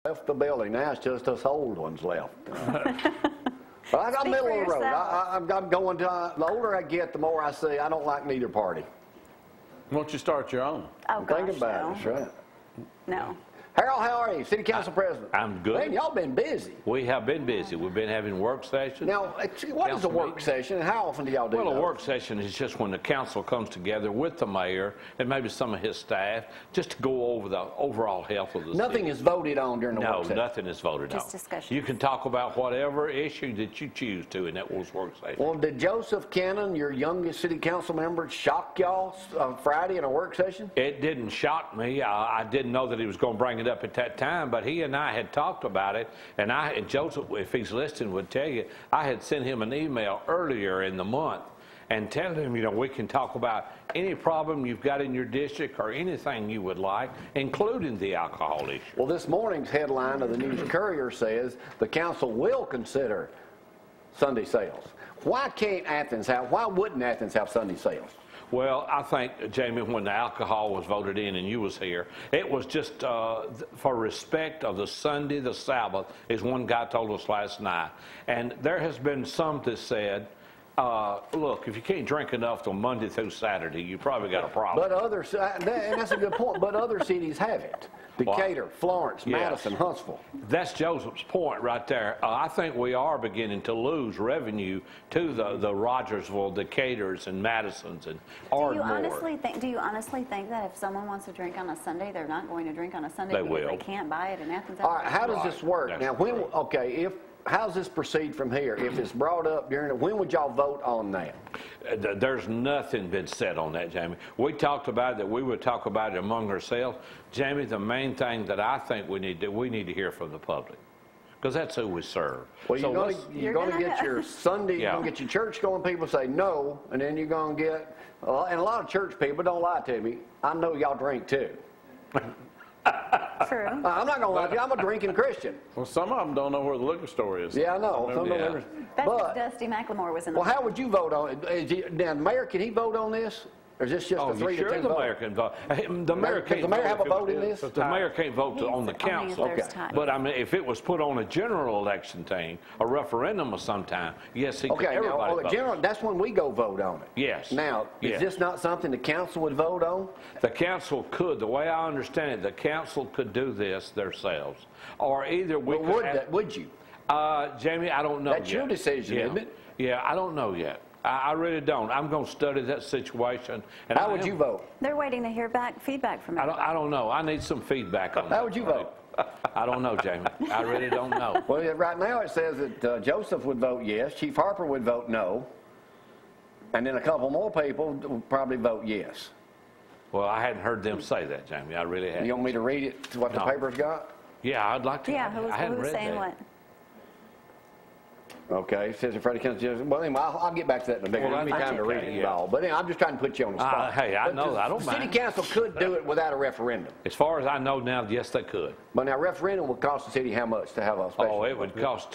left the building. Now it's just us old ones left. But I got Speak middle for of the road. yourself. I'm going to, the older I get, the more I see I don't like neither party. Why don't you start your own? Oh, gosh, Think about no. it, that's right. No. Harold, how are you? City Council President. I'm good. Man, y'all been busy. We have been busy. We've been having work sessions. Now, what is a work meeting. session, and how often do y'all do Well, a those? work session is just when the council comes together with the mayor and maybe some of his staff just to go over the overall health of the Nothing city. is voted on during the work No, session? nothing is voted Just on. discussion. You can talk about whatever issue that you choose to in that work session. Well, did Joseph Cannon, your youngest city council member, shock y'all Friday in a work session? It didn't shock me. I didn't know that he was going to bring it up at that time, but he and I had talked about it, and Joseph, if he's listening, would tell you, I had sent him an email earlier in the month and telling him, you know, we can talk about any problem you've got in your district or anything you would like, including the alcohol issue. Well, this morning's headline of the News Courier says the council will consider Sunday sales. Why wouldn't Athens have Sunday sales? Well, I think, Jamie, when the alcohol was voted in and you was here, it was just for respect of the Sunday, the Sabbath, as one guy told us last night. And there has been some that said, look, if you can't drink enough till Monday through Saturday, you probably got a problem. But and that's a good point, but other cities have it. Decatur, Florence, Yes. Madison, Huntsville. That's Joseph's point right there. I think we are beginning to lose revenue to the Rogersville, Decaturs, and Madisons, and Ardmore. Do you honestly think that if someone wants to drink on a Sunday, they're not going to drink on a Sunday They because will. they can't buy it in Athens? All right, how does Right. this work? That's Now, how does this proceed from here? If it's brought up when would y'all vote on that? There's nothing been said on that, Jamie. We talked about that we would talk about it among ourselves. Jamie, the main thing that I think we need to hear from the public, because that's who we serve. Well, So you're going to get your Sunday, you're going to get your church going people say no, and then you're going to get, and a lot of church people, don't lie to me, I know y'all drink too. True. I'm not going to lie to you, I'm a drinking Christian. Well, some of them don't know where the liquor store is. Yeah, I know. Some Yeah. of them- That's But, Dusty McLemore was in the. well, how would you vote on it? Now, the mayor, can he vote on this? Or is this just a 3 to 2 the vote? mayor can vote. The mayor Does can't the mayor have a if it was- vote in this? The mayor can't vote on the Only if council. there's Okay. time. But I mean, if it was put on a general election thing, a referendum of some time, yes, he could. Okay, now, Everybody votes. that's when we go vote on it. Yes. Now, is Yes. this not something the council would vote on? The council could, the way I understand it, the council could do this themselves, or either we Well, could. would you? Jamie, I don't know That's yet. your decision, Yeah. isn't it? Yeah, I don't know yet. I really don't. I'm going to study that situation. And How would you vote? They're waiting to hear feedback from I everybody. don't know. I need some feedback on that. How would you vote? I don't know, Jamie. I really don't know. Well, right now it says that Joseph would vote yes, Chief Harper would vote no, and then a couple more people would probably vote yes. Well, I hadn't heard them say that, Jamie. I really hadn't. You want me to read it, what the No. paper's got? Yeah, I'd like to. Yeah, I hadn't who's read saying that. what? Okay, it says if Freddie comes to, well, anyway, I'll get back to that in a minute. Well, Give me that's time to read okay, it yeah. all. But anyway, I'm just trying to put you on the spot. Hey, I But know, I don't the City mind. Council could do it without a referendum. As far as I know now, yes, they could. But now, referendum would cost the city how much to have a special? Oh, it would cost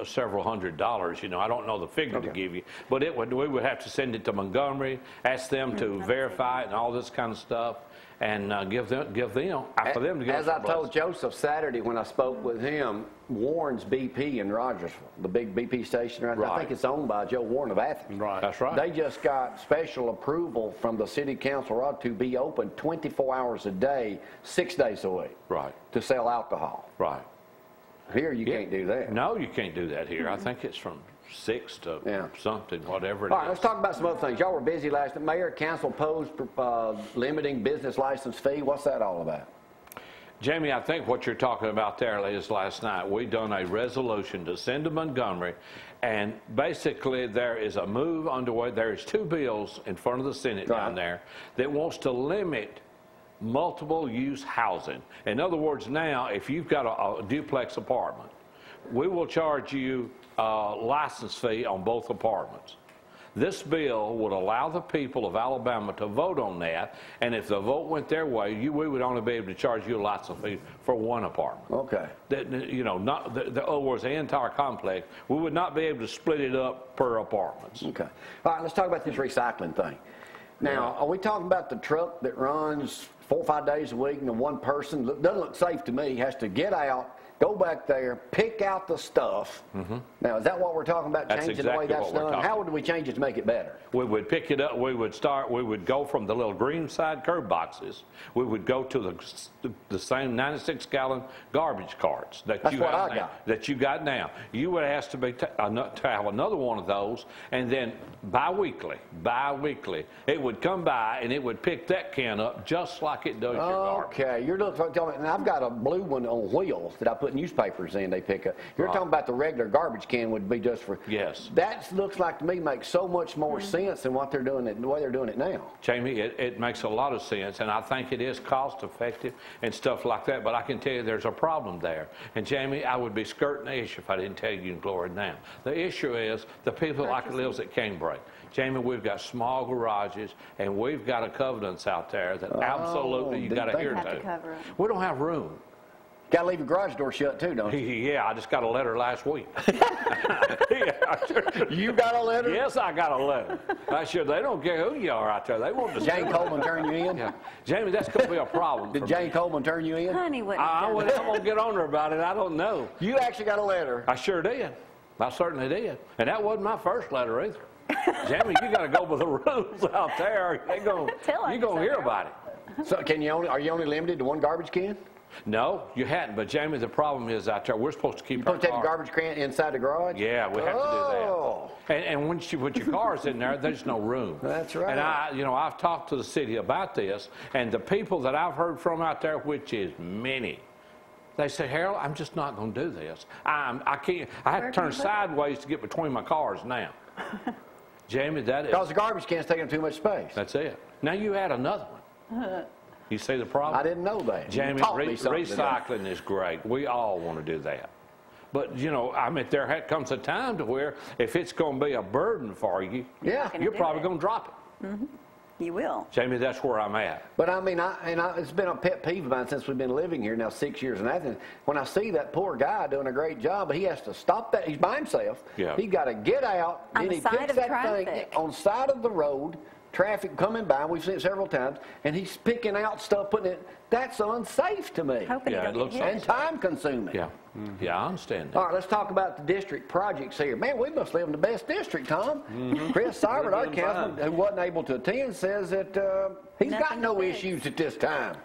several $100s. You know, I don't know the figure to Okay. give you, but we would have to send it to Montgomery, ask them to verify it and all this kind of stuff, and give them for them to give As us I a told buzz. Joseph Saturday when I spoke with him, Warren's BP in Rogersville, the big BP station right there, I Right. think it's owned by Joe Warren of Athens. Right. That's right. They just got special approval from the city council to be open 24 hours a day, 6 days a week, Right, to sell alcohol. right. Here you can't do that. No, you can't do that here. I think it's from 6 to Yeah. something, whatever it All right, is. let's talk about some other things. Y'all were busy last night. Mayor, council opposed limiting business license fee. What's that all about? Jamie, I think what you're talking about there is last night. We done a resolution to send to Montgomery, and basically there is a move underway. There is 2 bills in front of the Senate down Right. there that wants to limit multiple use housing. In other words, now if you've got a duplex apartment, we will charge you a license fee on both apartments. This bill would allow the people of Alabama to vote on that, and if the vote went their way, we would only be able to charge you a license fee for one apartment. Okay. You know, not the other words, the entire complex. We would not be able to split it up per apartments. Okay. All right, let's talk about this recycling thing. Now, are we talking about the truck that runs 4 or 5 days a week and the one person, doesn't look safe to me, has to get out go back there, pick out the stuff. Now, is that what we're talking about, That's changing the way exactly that's what we're done? talking How would we change it to make it better? We would pick it up, we would go from the little green side curb boxes, we would go to the same 96-gallon garbage carts that That's you what have I now. got. That you got now. You would ask to have another one of those, and then bi-weekly, it would come by and it would pick that can up just like it does your garbage. Okay, you're talking, and I've got a blue one on wheels that I put newspapers in, they pick up. You're talking about the regular garbage can would be just for... Yes. That looks like to me makes so much more sense than what they're doing, the way they're doing it now. Jamie, it makes a lot of sense, and I think it is cost effective and stuff like that, but I can tell you there's a problem there. And Jamie, I would be skirting the issue if I didn't tell you and Gloria now. The issue is the people like lives at Canebrake. Jamie, we've got small garages, and we've got a covenants out there that absolutely you got to adhere to. We don't have room. Got to leave your garage door shut too, don't you? Yeah, I just got a letter last week. You got a letter? Yes, I got a letter. They don't care who you are out there. They want to. Jane Coleman turn you in? Yeah. Jamie, that's going to be a problem. Did Jane Coleman turn you in? Honey wouldn't I'm going to get on her about it. I don't know. You actually got a letter? I sure did. I certainly did. And that wasn't my first letter either. Jamie, you got to go with the rules out there. You're going to hear about it. So are you only limited to one garbage can? No, you hadn't. But Jamie, the problem is out there, we're supposed to keep our Supposed to have a garbage can inside the garage? Yeah, we have to do that. And once you put your cars in there, there's no room. That's right. And I've talked to the city about this, and the people that I've heard from out there, which is many, they say, Harold, I'm just not going to do this. I have to turn sideways to get between my cars now. Jamie, that is... Because the garbage can's taking up too much space. That's it. Now you add another one. You see the problem? I didn't know that. Jamie, recycling is great. We all want to do that. But, there comes a time to where if it's going to be a burden for you, you're probably going to drop it. You will. Jamie, that's where I'm at. But I mean, it's been a pet peeve of mine since we've been living here now 6 years in Athens. When I see that poor guy doing a great job, but he has to stop that. He's by himself. Yeah. He got to get out. On Then the he side picks of that traffic. thing on the side of the road. Traffic coming by, we've seen it several times, and he's picking out stuff, putting it. That's unsafe to me. Hoping Yeah, he it don't looks get like hit. And time consuming. Yeah. Yeah, I understand that. All right, let's talk about the district projects here. Man, we must live in the best district, Tom. Chris Seibert, our councilman, who wasn't able to attend, says that he's got Nothing no but bigs. issues at this time.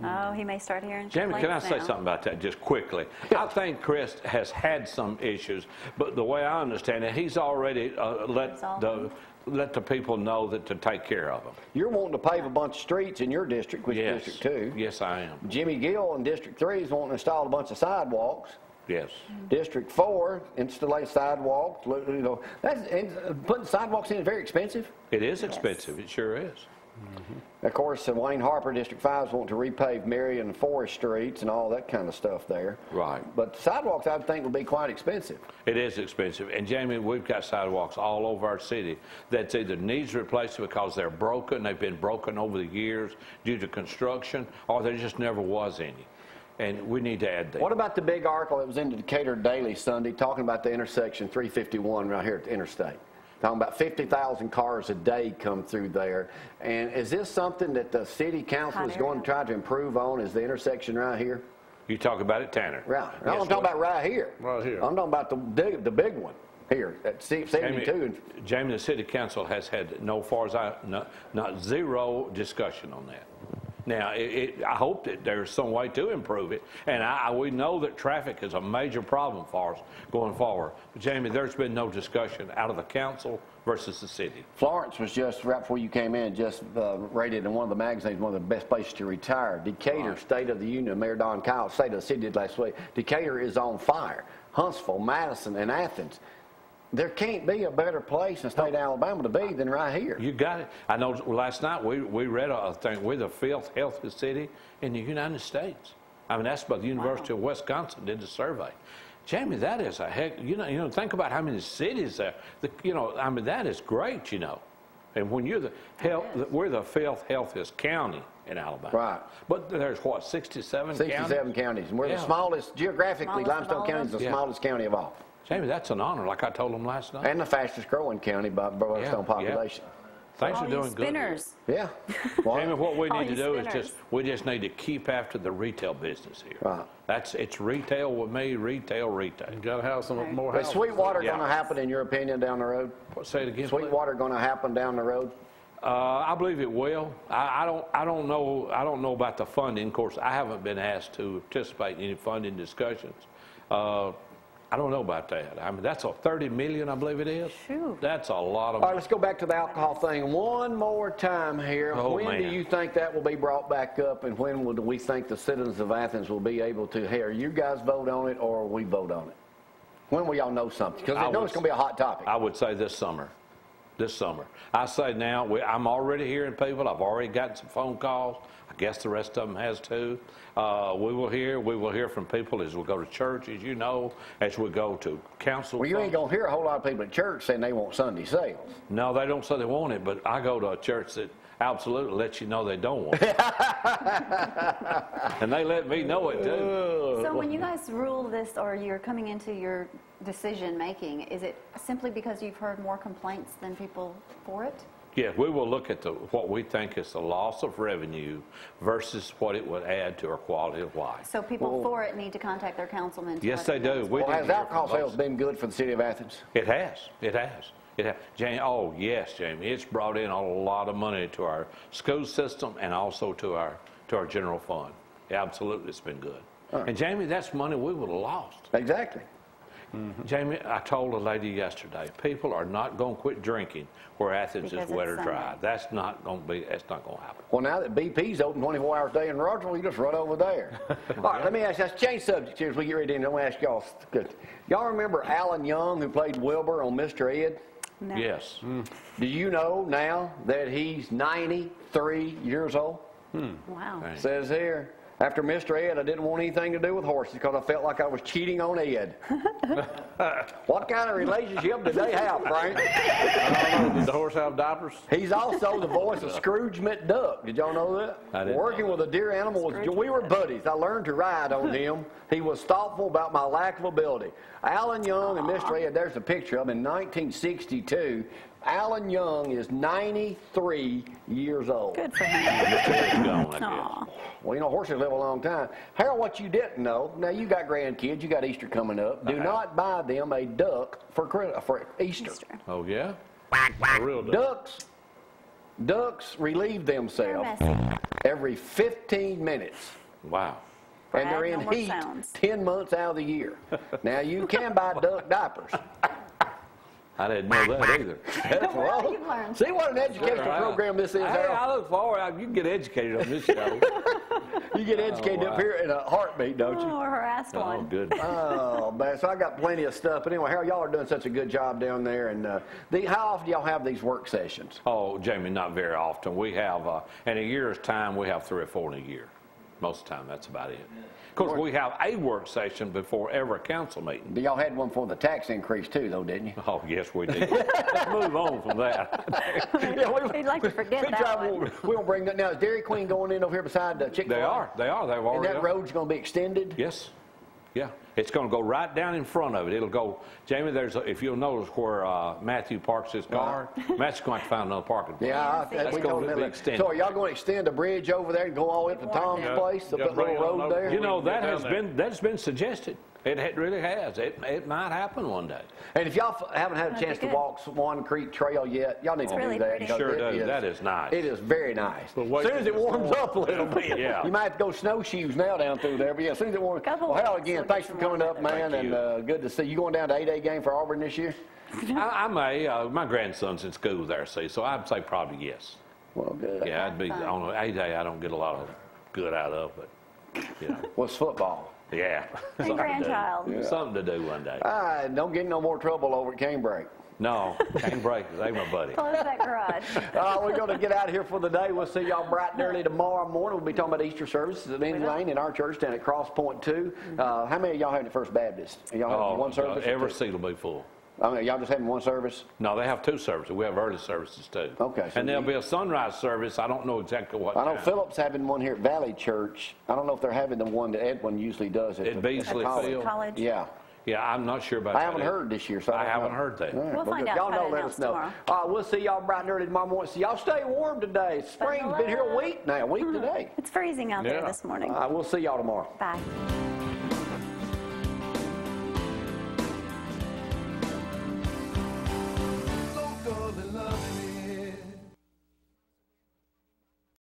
Oh, he may start hearing Jamie, can I complaints say now. something about that just quickly? I think Chris has had some issues, but the way I understand it, he's already let the people know that to take care of them. You're wanting to pave a bunch of streets in your district, which is District 2. Yes, I am. Jimmy Gill in District 3 is wanting to install a bunch of sidewalks. Yes. District 4, install sidewalks. Putting sidewalks in is very expensive. It is expensive. It sure is. Of course, Wayne Harper, District 5, is wanting to repave Marion and Forest streets and all that kind of stuff there. Right. But sidewalks, I would think, will be quite expensive. It is expensive. And Jamie, we've got sidewalks all over our city that's either needs replacement because they're broken, they've been broken over the years due to construction, or there just never was any. And we need to add that. What about the big article that was in the Decatur Daily Sunday talking about the intersection 351 right here at the interstate? Talking about 50,000 cars a day come through there. And is this something that the city council is going to try to improve on, is the intersection right here? You talk about it, Tanner. Right. I'm talking about right here. Right here. I'm talking about the big one here at 72. Jamie, the city council has had not zero discussion on that. Now, I hope that there's some way to improve it, and we know that traffic is a major problem for us going forward. But Jamie, there's been no discussion out of the council versus the city. Florence was just, right before you came in, just rated in one of the magazines one of the best places to retire. Decatur, State of the Union, Mayor Don Kyle, State of the City did last week. Decatur is on fire. Huntsville, Madison, and Athens. There can't be a better place in the state of Alabama to be than right here. You got it. I know last night we read a thing, we're the fifth healthiest city in the United States. I mean, that's by the University of Wisconsin did the survey. Jamie, that is a heck, think about how many cities there. I mean, that is great, And when you're we're the fifth healthiest county in Alabama. Right. But there's what, 67 counties? 67 counties. And we're the smallest, geographically, Limestone County is the smallest county of all. Jamie, that's an honor, like I told them last night. And the fastest growing county by Limestone population. Things All are you doing good. spinners. Yeah. Well, Jamie, what we All need to you do is spinners. we just need to keep after the retail business here. Right. It's retail with me, retail. You got to have some more is houses. Sweetwater Yeah. going to happen, in your opinion, down the road? Say it again, please. Sweetwater going to happen down the road? I believe it will. I don't know about the funding. Of course, I haven't been asked to participate in any funding discussions. I don't know about that. I mean, that's a $30 million, I believe it is. Phew. That's a lot of All right, let's go back to the alcohol thing one more time here. Oh, when do man. you think that will be brought back up, and when do we think the citizens of Athens will be able to, hey, are you guys vote on it or we vote on it? When will y'all know something? Because I know it's going to be a hot topic. I would say this summer. This summer. I say now, I'm already hearing people. I've already gotten some phone calls. I guess the rest of them has too. We will hear from people as we go to church, as you know, as we go to council. Well, you ain't going to hear a whole lot of people at church saying they want Sunday sales. No, they don't say they want it, but I go to a church that absolutely lets you know they don't want it. And they let me know it too. So when you guys rule this, or you're coming into your decision making, is it simply because you've heard more complaints than people for it? Yeah, we will look at what we think is the loss of revenue versus what it would add to our quality of life. So people for it need to contact their councilman? to Yes, let they them know do. it's We Well, did has hear alcohol from sales those. been good for the city of Athens? It has. It has. It has. Jamie, oh, yes, Jamie. It's brought in a lot of money to our school system and also to our general fund. Absolutely, it's been good. And, Jamie, that's money we would have lost. Exactly. Jamie, I told a lady yesterday, people are not going to quit drinking where Athens Because is it's wet or dry. Sunday. That's not going to happen. Well, now that BP's open 24 hours a day in Rogersville, you just run over there. All right, let me ask you, let's change subjects here as we get ready to end. I want to ask y'all, y'all remember Alan Young, who played Wilbur on Mr. Ed? No. Yes. Do you know now that he's 93 years old? Wow. Right. Says here, after Mr. Ed, I didn't want anything to do with horses because I felt like I was cheating on Ed. What kind of relationship did they have, Frank? I don't know. Did the horse have diapers? He's also the voice of Scrooge McDuck. Did y'all know that? I didn't Working know with a deer animal, we were buddies. I learned to ride on him. He was thoughtful about my lack of ability. Alan Young and Mr. Ed, there's a picture of him in 1962. Alan Young is 93 years old. Good for him. Mr. Ed's gone, I guess. Aw. Well, you know, horses live a long time. Harold, what you didn't know, now you got grandkids, you got Easter coming up. Do not buy them a duck for Easter. Oh, yeah? A real duck. Ducks relieve They're themselves messy. every 15 minutes. Wow. And they're Brad, in no more heat sounds. 10 months out of the year. Now, you can buy duck diapers. I didn't know that either. That's Well, you've learned. See what an educational Wow. program this is, Hey, Harold? I look forward. You can get educated on this show. You get educated wow. up here in a heartbeat, don't Oh, you? or harassed Oh, one. good. Oh, man, so I got plenty of stuff. But anyway, Harold, y'all are doing such a good job down there. And how often do y'all have these work sessions? Oh, Jamie, not very often. We have, in a year's time, we have 3 or 4 in a year. Most of the time, that's about it. Of course, we have a work session before every council meeting. Y'all had one for the tax increase too, though, didn't you? Oh, yes, we did. Let's move on from that. He'd like to forget that one. We won't bring that. Now, is Dairy Queen going in over here beside Chick-fil-A? They are. They've And already that road's going to be extended? Yes. Yeah. It's going to go right down in front of it. It'll go, Jamie, if you'll notice where Matthew parks his car, Matt's going to find another parking place. Yeah, That's we gonna told be him. extended. So are y'all going to extend the bridge over there and go all the way up to Tom's Yeah. place, up that bring little it on road over. there? You know, Get that's down there. been suggested. It really has. It might happen one day. And if y'all haven't had a That'd chance be to good. walk Swan Creek Trail yet, y'all need to really do that. pretty. because Sure it do. That is nice. It is very nice. But As wait soon as it till it's warms warm. up a little bit, Yeah. you might have to go snowshoes now down through there. But yeah, as soon as it warms Couple well, Harold, weeks, again, we'll thanks get for some coming warm up, weather. man, Thank and good to see you. Going down to 8A game for Auburn this year? I may. My grandson's in school there, see, so I'd say probably yes. Well, good. Yeah, I'd be fun. on a day I don't get a lot of good out of, but, you know, What's football? yeah. And Something to do. grandchild. Something to do one day. Don't get in no more trouble over at Canebrake. No, can't break it. They my buddy. Close that garage. We're going to get out of here for the day. We'll see y'all bright and early tomorrow morning. We'll be talking about Easter services at Lindsay Lane in our church down at Cross Point 2. How many of y'all having at First Baptist? Are y'all having one service? or Every two? seat will be full. I mean, y'all just having one service? No, they have 2 services. We have early services too. Okay, so And there'll be a sunrise service. I don't know exactly what I know time. Phillips having one here at Valley Church. I don't know if they're having the one that Edwin usually does at At the Beasley college. Field. College. Yeah. Yeah, I'm not sure about I that. haven't heard this year, so I don't haven't know. heard that. All right, We'll find out y'all by know, the let us know. tomorrow. We'll see y'all bright and early tomorrow morning. So y'all stay warm today. Spring's been here a week now, a week today. It's freezing out there Yeah. this morning. We'll see y'all tomorrow. Bye.